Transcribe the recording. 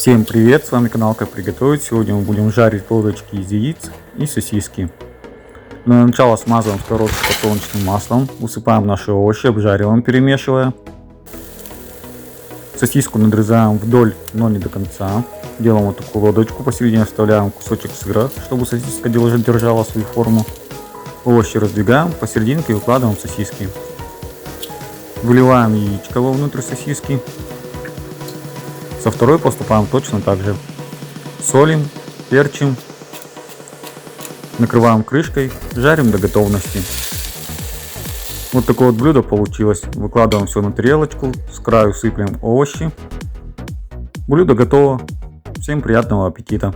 Всем привет, с вами канал Как Приготовить. Сегодня мы будем жарить лодочки из яиц и сосиски. Для начала смазываем сковородку подсолнечным маслом, высыпаем наши овощи, обжариваем, перемешивая. Сосиску надрезаем вдоль, но не до конца. Делаем вот такую лодочку, посередине вставляем кусочек сыра, чтобы сосиска держала свою форму. Овощи раздвигаем, посерединке выкладываем сосиски. Выливаем яичко вовнутрь сосиски. Со второй поступаем точно так же. Солим, перчим, накрываем крышкой, жарим до готовности. Вот такое вот блюдо получилось. Выкладываем все на тарелочку, с краю сыплем овощи. Блюдо готово. Всем приятного аппетита!